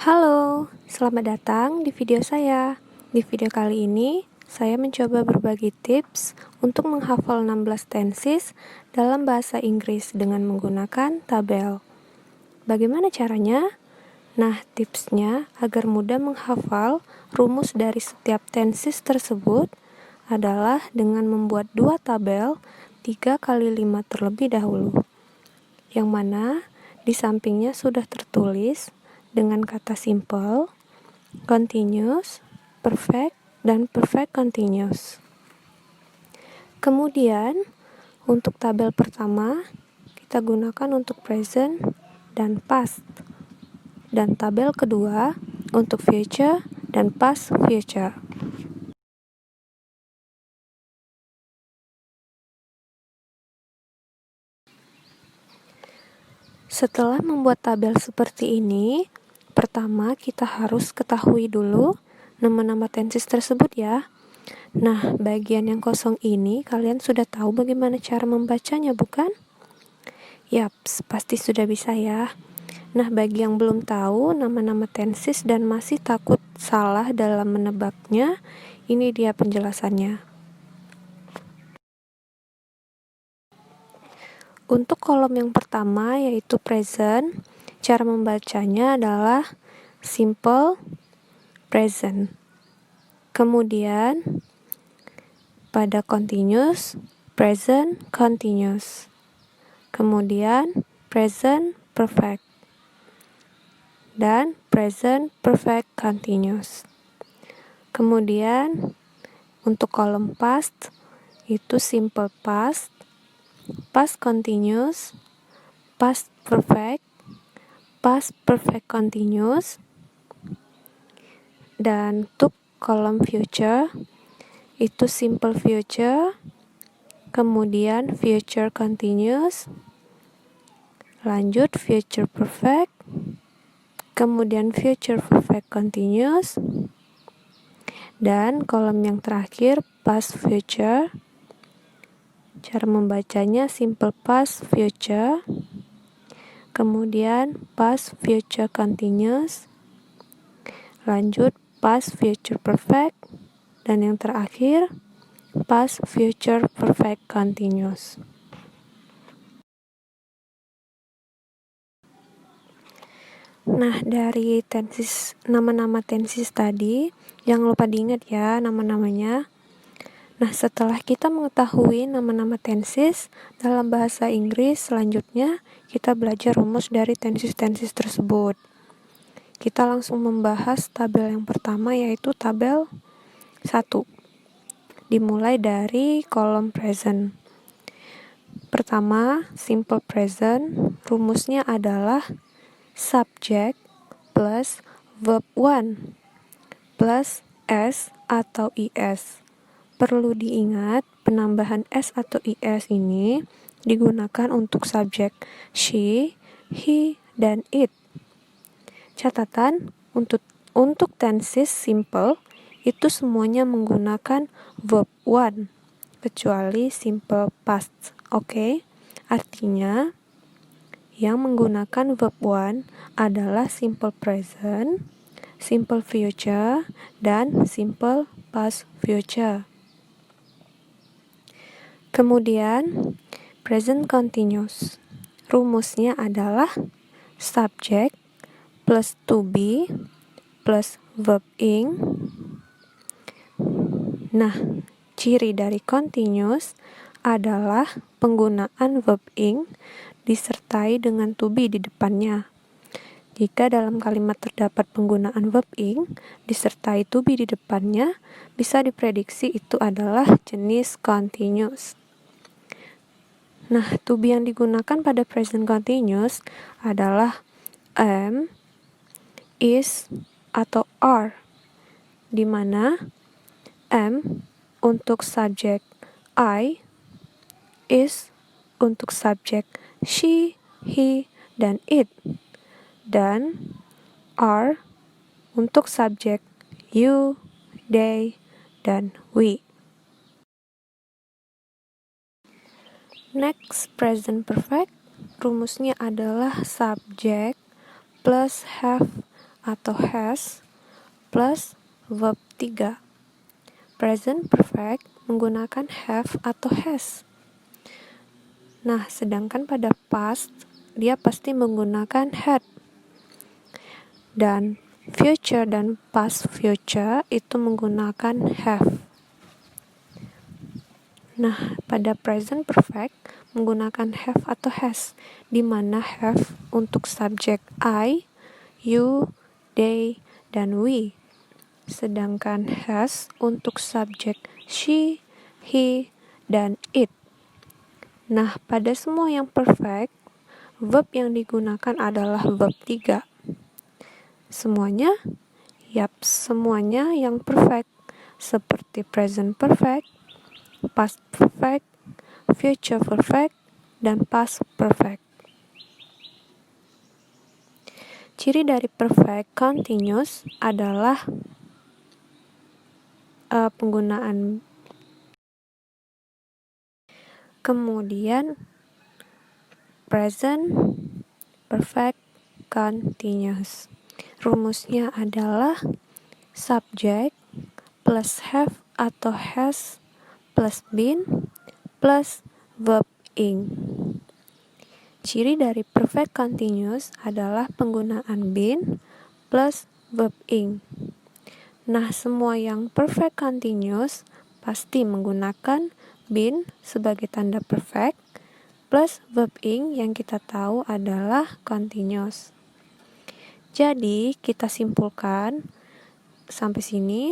Halo, selamat datang di video saya. Di video kali ini, saya mencoba berbagi tips untuk menghafal 16 tenses dalam bahasa Inggris dengan menggunakan tabel. Bagaimana caranya? Nah, tipsnya agar mudah menghafal rumus dari setiap tenses tersebut adalah dengan membuat 2 tabel 3 kali 5 terlebih dahulu. Yang mana di sampingnya sudah tertulis dengan kata simple, continuous, perfect, dan perfect continuous. Kemudian, untuk tabel pertama, kita gunakan untuk present dan past. Dan tabel kedua untuk future dan past future. Setelah membuat tabel seperti ini, pertama kita harus ketahui dulu nama-nama tenses tersebut ya. Nah, bagian yang kosong ini kalian sudah tahu bagaimana cara membacanya, bukan? Yaps, pasti sudah bisa ya. Nah, bagi yang belum tahu nama-nama tenses dan masih takut salah dalam menebaknya, ini dia penjelasannya. Untuk kolom yang pertama yaitu present, cara membacanya adalah simple present. Kemudian pada continuous, present continuous. Kemudian present perfect dan present perfect continuous. Kemudian untuk kolom past itu simple past, past continuous, past perfect, past perfect continuous. Dan untuk kolom future itu simple future, kemudian future continuous, lanjut future perfect, kemudian future perfect continuous, dan kolom yang terakhir past future. Cara membacanya simple past future, kemudian past future continuous, lanjut past future perfect, dan yang terakhir past future perfect continuous. Nah, dari tenses, nama-nama tenses tadi, jangan lupa diingat ya nama-namanya. Nah, setelah kita mengetahui nama-nama tenses dalam bahasa Inggris, selanjutnya kita belajar rumus dari tenses-tenses tersebut. Kita langsung membahas tabel yang pertama yaitu tabel 1. Dimulai dari kolom present. Pertama, simple present, rumusnya adalah subject plus verb 1 plus s atau is. Perlu diingat, penambahan s atau is ini digunakan untuk subjek she, he, dan it. Catatan, untuk tenses simple, itu semuanya menggunakan verb 1, kecuali simple past. Oke? Artinya, yang menggunakan verb 1 adalah simple present, simple future, dan simple past future. Kemudian, present continuous. Rumusnya adalah subject plus to be plus verb ing. Nah, ciri dari continuous adalah penggunaan verb ing disertai dengan to be di depannya. Jika dalam kalimat terdapat penggunaan verb ing disertai to be di depannya, bisa diprediksi itu adalah jenis continuous. Nah, to be yang digunakan pada present continuous adalah am, is, atau are, di mana am untuk subjek I, is untuk subjek she, he, dan it, dan are untuk subjek you, they, dan we. Next, present perfect. Rumusnya adalah subject plus have atau has plus verb 3. Present perfect menggunakan have atau has. Nah, sedangkan pada past, dia pasti menggunakan had. Dan future dan past future itu menggunakan have. Nah, pada present perfect menggunakan have atau has, di mana have untuk subjek I, you, they, dan we. Sedangkan has untuk subjek she, he, dan it. Nah, pada semua yang perfect, verb yang digunakan adalah verb 3. Semuanya? Yap, semuanya yang perfect. Seperti present perfect, past perfect, future perfect, dan past perfect. Ciri dari perfect continuous adalah penggunaan. Kemudian present perfect continuous. Rumusnya adalah subject plus have atau has plus been plus verb ing. Ciri dari perfect continuous adalah penggunaan been plus verb ing. Nah, semua yang perfect continuous pasti menggunakan been sebagai tanda perfect plus verb ing yang kita tahu adalah continuous. Jadi, kita simpulkan sampai sini,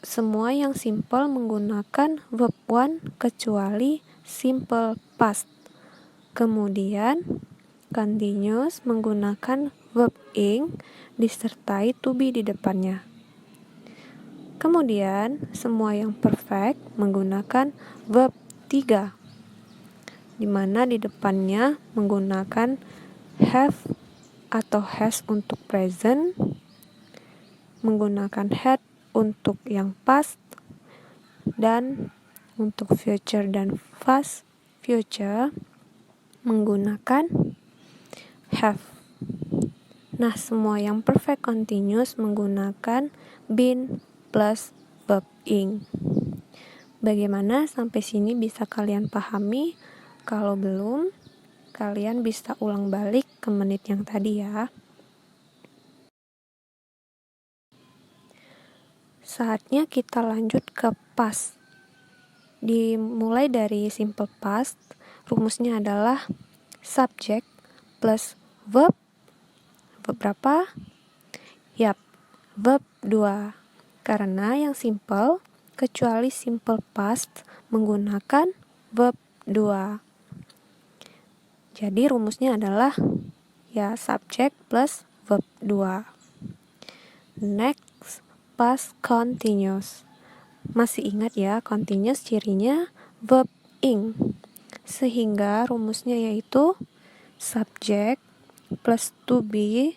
semua yang simple menggunakan verb one kecuali simple past. Kemudian, continuous menggunakan verb ing disertai to be di depannya. Kemudian, semua yang perfect menggunakan verb 3, di mana di depannya menggunakan have atau has untuk present, menggunakan had untuk yang past, dan untuk future dan past future menggunakan have. Nah, semua yang perfect continuous menggunakan been plus verb ing. Bagaimana sampai sini bisa kalian pahami? Kalau belum, kalian bisa ulang balik ke menit yang tadi ya. Saatnya kita lanjut ke past. Dimulai dari simple past, rumusnya adalah subject plus verb. Verb berapa? Yap, verb 2. Karena yang simple, kecuali simple past menggunakan verb 2. Jadi rumusnya adalah ya subject plus verb 2. Next, past continuous. Masih ingat ya, continuous cirinya verb ing. Sehingga rumusnya yaitu subject plus to be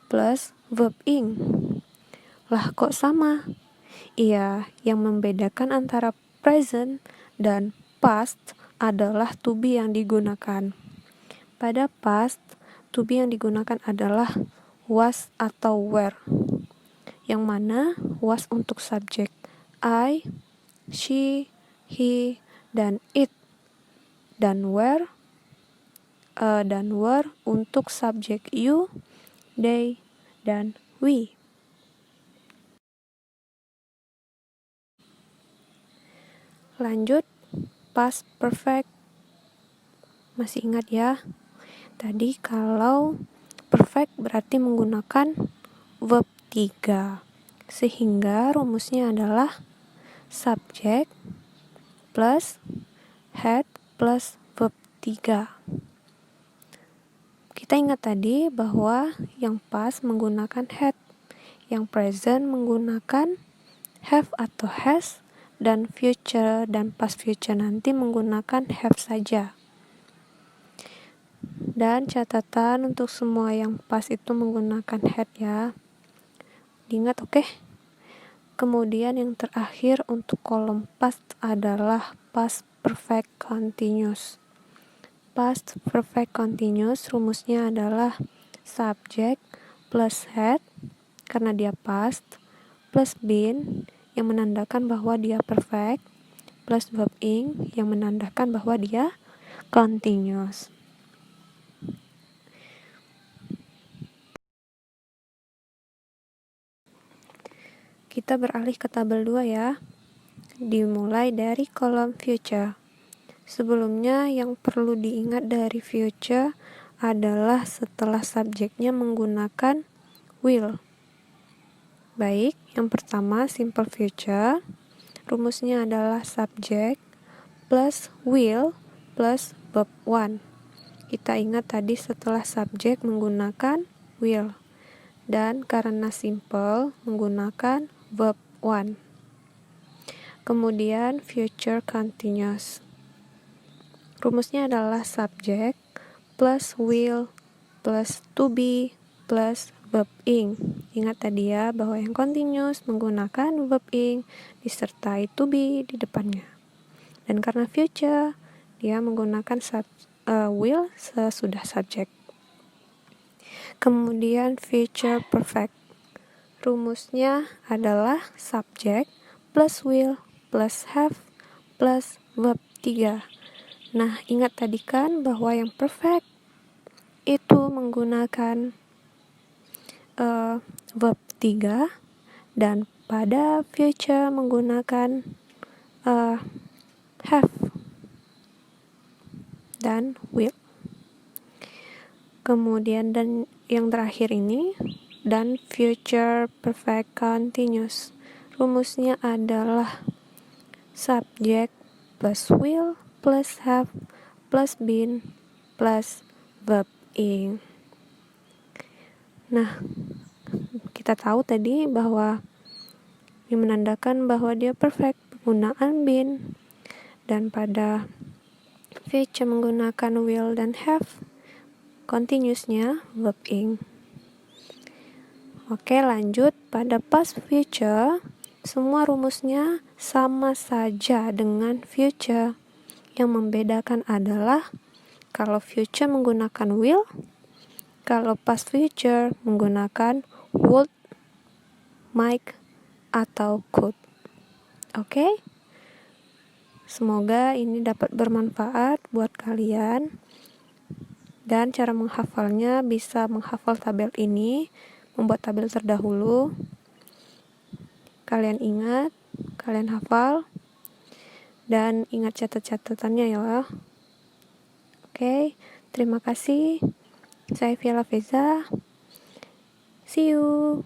plus verb ing. Lah, kok sama? Iya, yang membedakan antara present dan past adalah to be yang digunakan. Pada past, to be yang digunakan adalah was atau were. Yang mana was untuk subjek I, she, he, dan it. Dan were untuk subjek you, they, dan we. Lanjut, past perfect. Masih ingat ya? Tadi kalau perfect berarti menggunakan verb 3. Sehingga rumusnya adalah subject plus had plus verb 3. Kita ingat tadi bahwa yang past menggunakan had, yang present menggunakan have atau has, dan future dan past future nanti menggunakan have saja. Dan catatan untuk semua yang past itu menggunakan had ya. Diingat, oke? Kemudian yang terakhir untuk kolom past adalah past perfect continuous. Past perfect continuous rumusnya adalah subject plus had karena dia past, plus been yang menandakan bahwa dia perfect, plus verb ing yang menandakan bahwa dia continuous. Kita beralih ke tabel 2 ya. Dimulai dari kolom future. Sebelumnya yang perlu diingat dari future adalah setelah subjeknya menggunakan will. Baik, yang pertama simple future. Rumusnya adalah subject plus will plus verb 1. Kita ingat tadi setelah subjek menggunakan will. Dan karena simple menggunakan verb 1. Kemudian future continuous. Rumusnya adalah subject plus will plus to be plus verb ing. Ingat tadi ya bahwa yang continuous menggunakan verb ing disertai to be di depannya. Dan karena future dia menggunakan will sesudah subject. Kemudian future perfect. Rumusnya adalah subject plus will plus have plus verb 3. Nah, ingat tadi kan bahwa yang perfect itu menggunakan verb 3 dan pada future menggunakan have dan will. Kemudian dan yang terakhir ini dan future perfect continuous. Rumusnya adalah subject plus will plus have plus been plus verb ing. Nah, kita tahu tadi bahwa yang menandakan bahwa dia perfect penggunaan been, dan pada future menggunakan will dan have, continuousnya verb ing. Oke, lanjut pada past future. Semua rumusnya sama saja dengan future. Yang membedakan adalah kalau future menggunakan will, kalau past future menggunakan would, might, atau could. Oke? Semoga ini dapat bermanfaat buat kalian. Dan cara menghafalnya bisa menghafal tabel ini, membuat tabel terdahulu. Kalian ingat, kalian hafal, dan ingat catat-catatannya ya. Oke, terima kasih. Saya Fiala Feza. See you.